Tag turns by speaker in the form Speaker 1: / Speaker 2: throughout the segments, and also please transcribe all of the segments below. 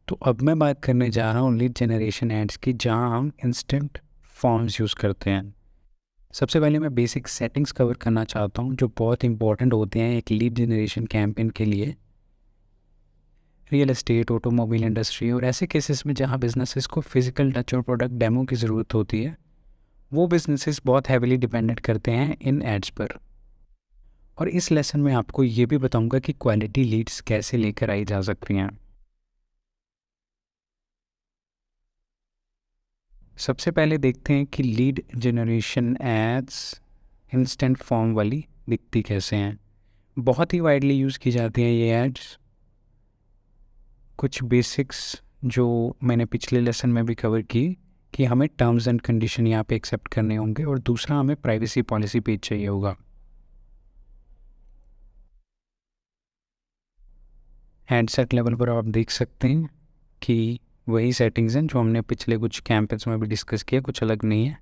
Speaker 1: तो अब मैं बात करने जा रहा हूँ लीड जनरेशन एड्स की, जहाँ हम इंस्टेंट फॉर्म्स यूज़ करते हैं। सबसे पहले मैं बेसिक सेटिंग्स कवर करना चाहता हूँ जो बहुत इंपॉर्टेंट होते हैं एक लीड जनरेशन कैंपेन के लिए। रियल एस्टेट, ऑटोमोबाइल इंडस्ट्री और ऐसे केसेस में जहाँ बिजनेसेस को फिजिकल टच और प्रोडक्ट डेमो की ज़रूरत होती है, वो बिजनेसेस बहुत हैविली डिपेंडेंट करते हैं इन एड्स पर। और इस लेसन में आपको ये भी बताऊंगा कि क्वालिटी लीड्स कैसे लेकर आई जा सकती हैं। सबसे पहले देखते हैं कि lead generation ads instant form वाली दिखती कैसे हैं। बहुत ही वाइडली यूज़ की जाती हैं ये एड्स। कुछ बेसिक्स जो मैंने पिछले लेसन में भी कवर की कि हमें टर्म्स एंड कंडीशन यहाँ पे एक्सेप्ट करने होंगे, और दूसरा हमें प्राइवेसी पॉलिसी पेज चाहिए होगा। हैंडसेट लेवल पर आप देख सकते हैं कि वही सेटिंग्स हैं जो हमने पिछले कुछ कैंपेन्स में भी डिस्कस किया, कुछ अलग नहीं है।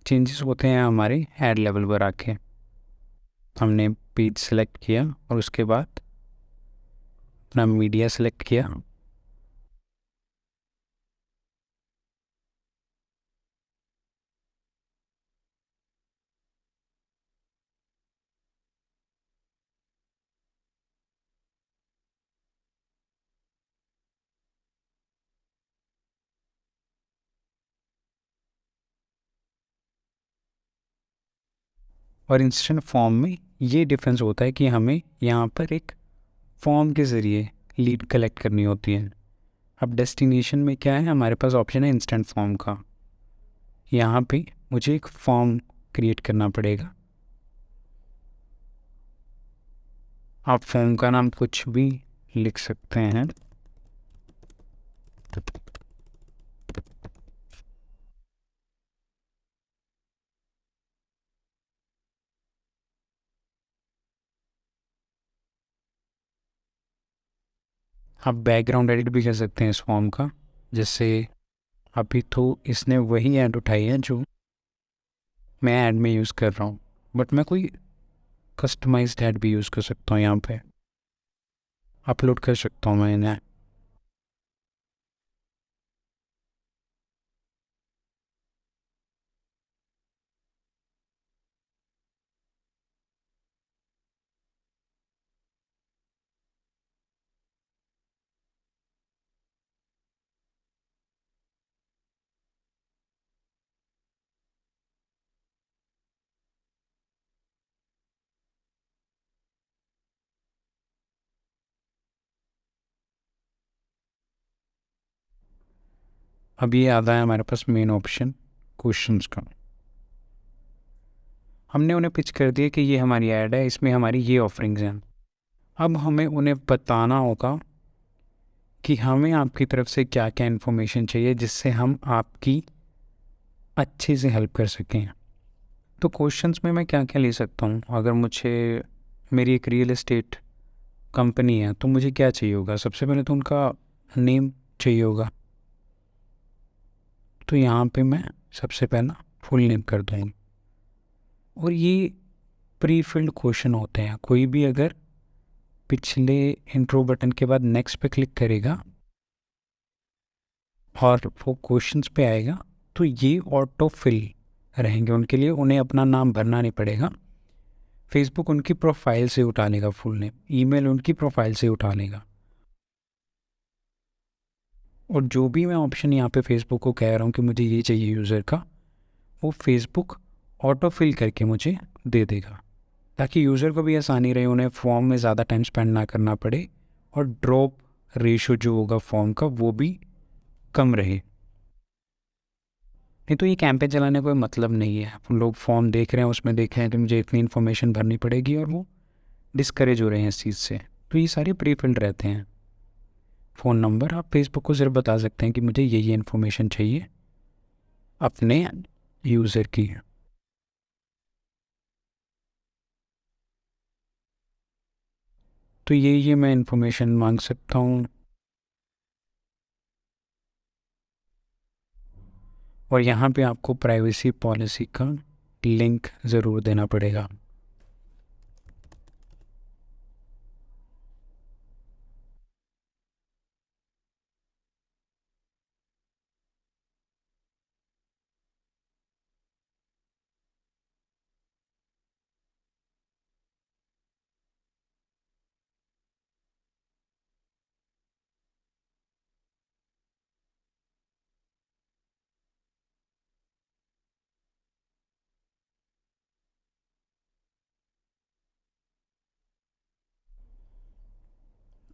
Speaker 1: चेंजेस होते हैं हमारे ऐड लेवल पर आके। हमने पेज सेलेक्ट किया और उसके बाद अपना मीडिया सेलेक्ट किया। और इंस्टेंट फॉर्म में ये डिफरेंस होता है कि हमें यहाँ पर एक फॉर्म के ज़रिए लीड कलेक्ट करनी होती है। अब डेस्टिनेशन में क्या है, हमारे पास ऑप्शन है इंस्टेंट फॉर्म का। यहाँ पे मुझे एक फॉर्म क्रिएट करना पड़ेगा। आप फॉर्म का नाम कुछ भी लिख सकते हैं। आप बैकग्राउंड एडिट भी कर सकते हैं इस फॉर्म का। जैसे अभी तो इसने वही ऐड उठाई है जो मैं ऐड में यूज़ कर रहा हूँ, बट मैं कोई कस्टमाइज्ड ऐड भी यूज़ कर सकता हूँ। यहाँ पे अपलोड कर सकता हूँ मैं इन्हें। अब ये आता है हमारे पास मेन ऑप्शन क्वेश्चंस का। हमने उन्हें पिच कर दिया कि ये हमारी ऐड है, इसमें हमारी ये ऑफरिंग्स हैं। अब हमें उन्हें बताना होगा कि हमें आपकी तरफ से क्या क्या इन्फॉर्मेशन चाहिए जिससे हम आपकी अच्छे से हेल्प कर सकें। तो क्वेश्चंस में मैं क्या क्या ले सकता हूँ, अगर मुझे मेरी एक रियल एस्टेट कंपनी है तो मुझे क्या चाहिए होगा। सबसे पहले तो उनका नेम चाहिए होगा, तो यहाँ पे मैं सबसे पहला फुल नेम कर दूँगा। और ये प्री फिल्ड क्वेश्चन होते हैं। कोई भी अगर पिछले इंट्रो बटन के बाद नेक्स्ट पे क्लिक करेगा और वो क्वेश्चंस पे आएगा, तो ये ऑटो फिल रहेंगे उनके लिए, उन्हें अपना नाम भरना नहीं पड़ेगा। फेसबुक उनकी प्रोफाइल से उठा लेगा फुल नेम, ईमेल उनकी प्रोफाइल से उठा लेगा। और जो भी मैं ऑप्शन यहाँ पे फेसबुक को कह रहा हूँ कि मुझे ये चाहिए यूज़र का, वो फेसबुक ऑटो फिल करके मुझे दे देगा, ताकि यूज़र को भी आसानी रहे, उन्हें फॉर्म में ज़्यादा टाइम स्पेंड ना करना पड़े, और ड्रॉप रेशो जो होगा फॉर्म का वो भी कम रहे। नहीं तो ये कैंपेन चलाने का कोई मतलब नहीं है। लोग फॉर्म देख रहे हैं, उसमें देख रहे हैं कि मुझे इतनी इन्फॉर्मेशन भरनी पड़ेगी, और वो डिस्करेज हो रहे हैं इस चीज़ से। तो ये सारे प्री फिल्ड रहते हैं। फ़ोन नंबर आप फेसबुक को सिर्फ बता सकते हैं कि मुझे ये इन्फॉर्मेशन चाहिए अपने यूज़र की। तो ये मैं इन्फॉर्मेशन मांग सकता हूँ। और यहाँ पे आपको प्राइवेसी पॉलिसी का लिंक ज़रूर देना पड़ेगा।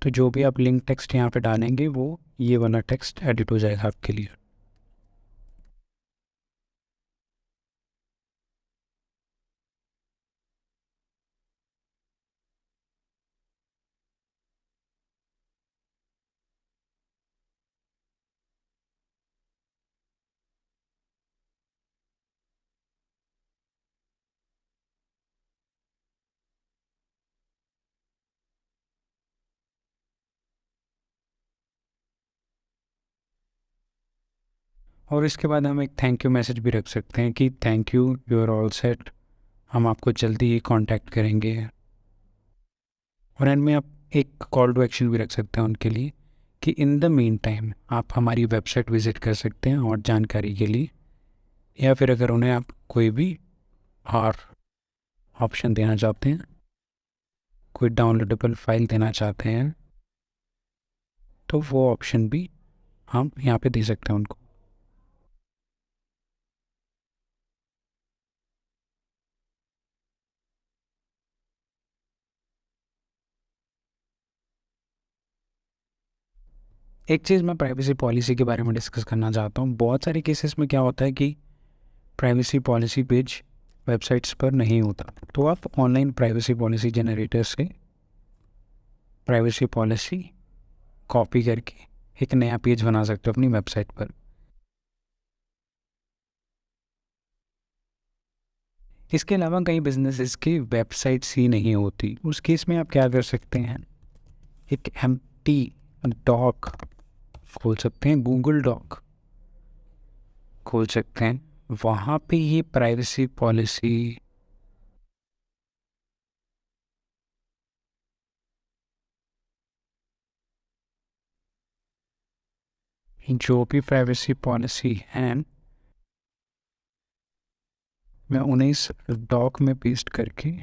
Speaker 1: तो जो भी आप लिंक टेक्स्ट यहाँ पे डालेंगे वो ये वाला टेक्स्ट एडिट हो जाएगा आपके लिए। और इसके बाद हम एक थैंक यू मैसेज भी रख सकते हैं कि thank you, you are all set, हम आपको जल्दी ही कांटेक्ट करेंगे। और एंड में आप एक कॉल टू एक्शन भी रख सकते हैं उनके लिए कि इन द मीन टाइम आप हमारी वेबसाइट विज़िट कर सकते हैं और जानकारी के लिए, या फिर अगर उन्हें आप कोई भी और ऑप्शन देना चाहते हैं, कोई डाउनलोडेबल फाइल देना चाहते हैं, तो वो ऑप्शन भी हम यहाँ पे दे सकते हैं उनको। एक चीज़ मैं प्राइवेसी पॉलिसी के बारे में डिस्कस करना चाहता हूँ। बहुत सारे केसेस में क्या होता है कि प्राइवेसी पॉलिसी पेज वेबसाइट्स पर नहीं होता, तो आप ऑनलाइन प्राइवेसी पॉलिसी जनरेटर से प्राइवेसी पॉलिसी कॉपी करके एक नया पेज बना सकते हो अपनी वेबसाइट पर। इसके अलावा कई बिजनेसेस की वेबसाइट्स ही नहीं होती, उस केस में आप क्या कर सकते हैं, एक एम्प्टी डॉक खोल सकते हैं, गूगल डॉक खोल सकते हैं, वहाँ पे ये प्राइवेसी पॉलिसी, जो भी प्राइवेसी पॉलिसी है, मैं उन्हें इस डॉक में पेस्ट करके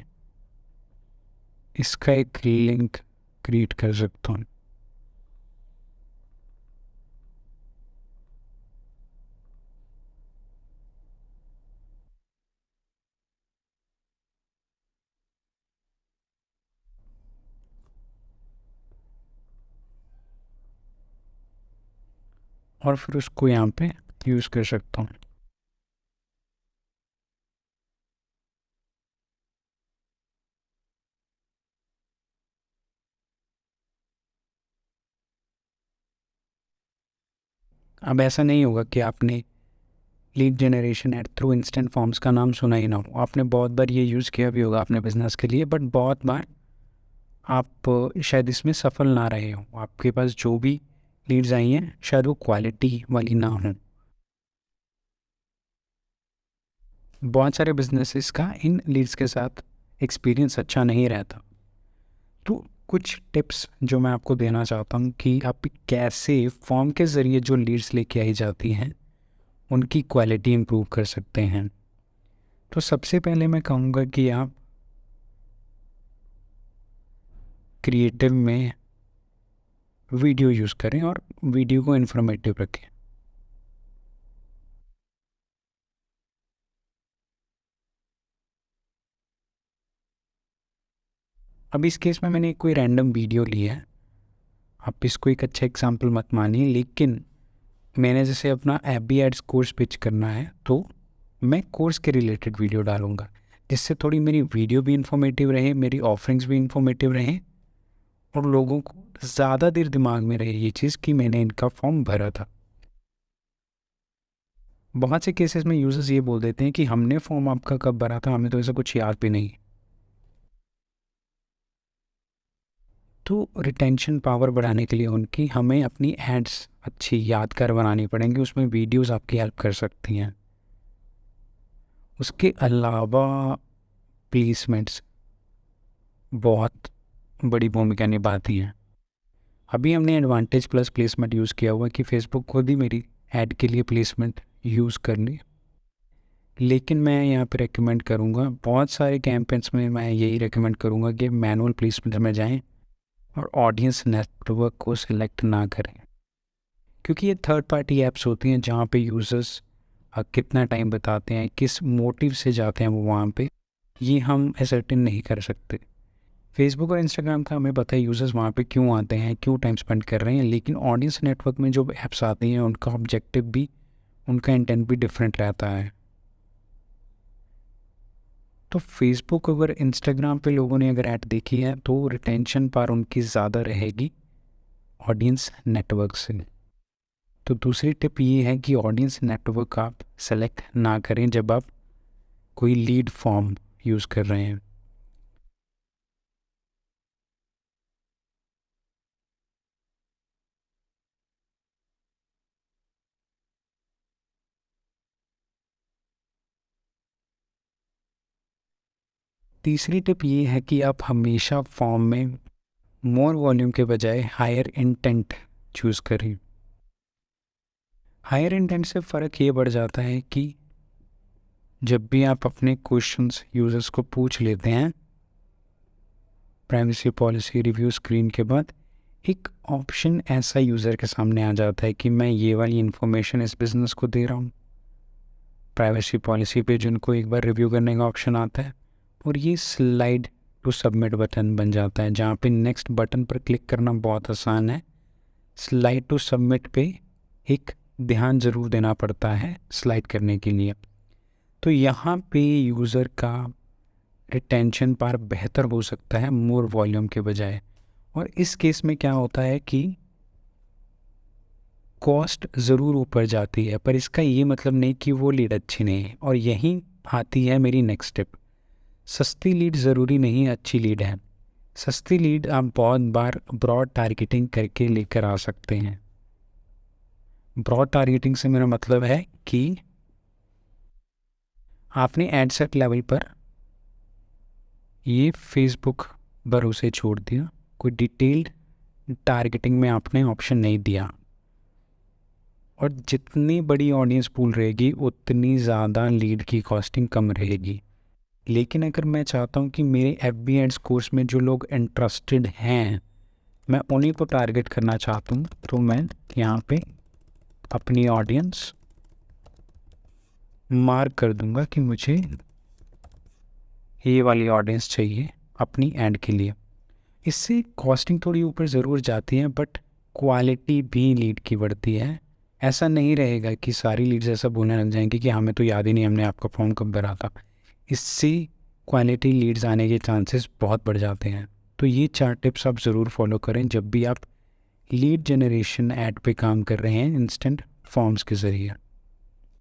Speaker 1: इसका एक लिंक क्रिएट कर सकता हूँ। और फिर उसको यहाँ पे यूज़ कर सकता हूँ। अब ऐसा नहीं होगा कि आपने lead generation ad through instant forms का नाम सुना ही ना हो, आपने बहुत बार ये यूज़ किया भी होगा अपने बिजनेस के लिए, बट बहुत बार आप शायद इसमें सफल ना रहे हो, आपके पास जो भी लीड्स आई हैं शायद वो क्वालिटी वाली ना हो। बहुत सारे बिजनेसेस का इन लीड्स के साथ एक्सपीरियंस अच्छा नहीं रहता। तो कुछ टिप्स जो मैं आपको देना चाहता हूँ कि आप कैसे फॉर्म के ज़रिए जो लीड्स लेके आई जाती हैं उनकी क्वालिटी इम्प्रूव कर सकते हैं। तो सबसे पहले मैं कहूँगा कि आप क्रिएटिव में वीडियो यूज़ करें और वीडियो को इन्फॉर्मेटिव रखें। अब इस केस में मैंने कोई रैंडम वीडियो लिया है, आप इसको एक अच्छा एग्जाम्पल मत मानिए, लेकिन मैंने जैसे अपना एफबी एड्स कोर्स पिच करना है तो मैं कोर्स के रिलेटेड वीडियो डालूंगा, जिससे थोड़ी मेरी वीडियो भी इंफॉर्मेटिव रहे, मेरी ऑफरिंग्स भी इंफॉर्मेटिव रहें और लोगों को ज़्यादा देर दिमाग में रहे ये चीज़ कि मैंने इनका फॉर्म भरा था। बहुत से केसेस में यूज़र्स ये बोल देते हैं कि हमने फॉर्म आपका कब भरा था, हमें तो ऐसा कुछ याद भी नहीं। तो रिटेंशन पावर बढ़ाने के लिए उनकी हमें अपनी एड्स अच्छी यादगार बनानी पड़ेंगी, उसमें वीडियोस आपकी हेल्प कर सकती हैं। उसके अलावा प्लेसमेंट्स बहुत बड़ी भूमिका निभाती हैं। अभी हमने एडवांटेज प्लस प्लेसमेंट यूज़ किया हुआ है कि फेसबुक खुद ही मेरी ऐड के लिए प्लेसमेंट यूज़ कर ली, लेकिन मैं यहाँ पे रेकमेंड करूँगा, बहुत सारे कैंपेन्स में मैं यही रेकमेंड करूँगा कि मैनुअल प्लेसमेंट में जाएं और ऑडियंस नेटवर्क को सिलेक्ट ना करें, क्योंकि ये थर्ड पार्टी ऐप्स होती हैं जहाँ पे यूज़र्स कितना टाइम बताते हैं, किस मोटिव से जाते हैं वो वहाँ पे, ये हम असर्टेन नहीं कर सकते। फेसबुक और इंस्टाग्राम का हमें पता है यूज़र्स वहाँ पे क्यों आते हैं, क्यों टाइम स्पेंड कर रहे हैं, लेकिन ऑडियंस नेटवर्क में जो ऐप्स आती हैं उनका ऑब्जेक्टिव भी, उनका इंटेंट भी डिफरेंट रहता है। तो फेसबुक और इंस्टाग्राम पे लोगों ने अगर ऐड देखी है तो रिटेंशन पार उनकी ज़्यादा रहेगी ऑडियंस नेटवर्क से। तो दूसरी टिप ये है कि ऑडियंस नेटवर्क आप सेलेक्ट ना करें जब आप कोई लीड फॉर्म यूज़ कर रहे हैं। तीसरी टिप ये है कि आप हमेशा फॉर्म में मोर वॉल्यूम के बजाय हायर इंटेंट चूज़ करें। हायर इंटेंट से फ़र्क ये बढ़ जाता है कि जब भी आप अपने क्वेश्चंस यूज़र्स को पूछ लेते हैं प्राइवेसी पॉलिसी रिव्यू स्क्रीन के बाद, एक ऑप्शन ऐसा यूज़र के सामने आ जाता है कि मैं ये वाली इन्फॉर्मेशन इस बिज़नेस को दे रहा हूँ। प्राइवेसी पॉलिसी पे जिनको एक बार रिव्यू करने का ऑप्शन आता है और ये स्लाइड टू सबमिट बटन बन जाता है, जहाँ पे नेक्स्ट बटन पर क्लिक करना बहुत आसान है। स्लाइड टू सबमिट पे एक ध्यान ज़रूर देना पड़ता है स्लाइड करने के लिए। तो यहाँ पे यूज़र का रिटेंशन पार बेहतर हो सकता है मोर वॉल्यूम के बजाय। और इस केस में क्या होता है कि कॉस्ट ज़रूर ऊपर जाती है, पर इसका ये मतलब नहीं कि वो लीड अच्छी नहीं है। और यहीं आती है मेरी नेक्स्ट टिप। सस्ती लीड ज़रूरी नहीं अच्छी लीड है। सस्ती लीड आप बहुत बार ब्रॉड टारगेटिंग करके लेकर आ सकते हैं। ब्रॉड टारगेटिंग से मेरा मतलब है कि आपने एड सेट लेवल पर ये फेसबुक भरोसे छोड़ दिया, कोई डिटेल्ड टारगेटिंग में आपने ऑप्शन नहीं दिया, और जितनी बड़ी ऑडियंस पूल रहेगी उतनी ज़्यादा लीड की कॉस्टिंग कम रहेगी। लेकिन अगर मैं चाहता हूँ कि मेरे FB एड्स कोर्स में जो लोग इंटरेस्टेड हैं मैं उन्हीं को टारगेट करना चाहता हूँ, तो मैं यहाँ पे अपनी ऑडियंस मार्क कर दूंगा कि मुझे ये वाली ऑडियंस चाहिए अपनी ऐड के लिए। इससे कॉस्टिंग थोड़ी ऊपर ज़रूर जाती है, बट क्वालिटी भी लीड की बढ़ती है। ऐसा नहीं रहेगा कि सारी लीड्स ऐसा बोलने लग जाएंगी कि हमें तो याद ही नहीं हमने आपका फॉर्म कब भरा था। इससे क्वालिटी लीड्स आने के चांसेस बहुत बढ़ जाते हैं। तो ये 4 टिप्स आप ज़रूर फॉलो करें जब भी आप लीड जनरेशन ऐड पे काम कर रहे हैं इंस्टेंट फॉर्म्स के ज़रिए।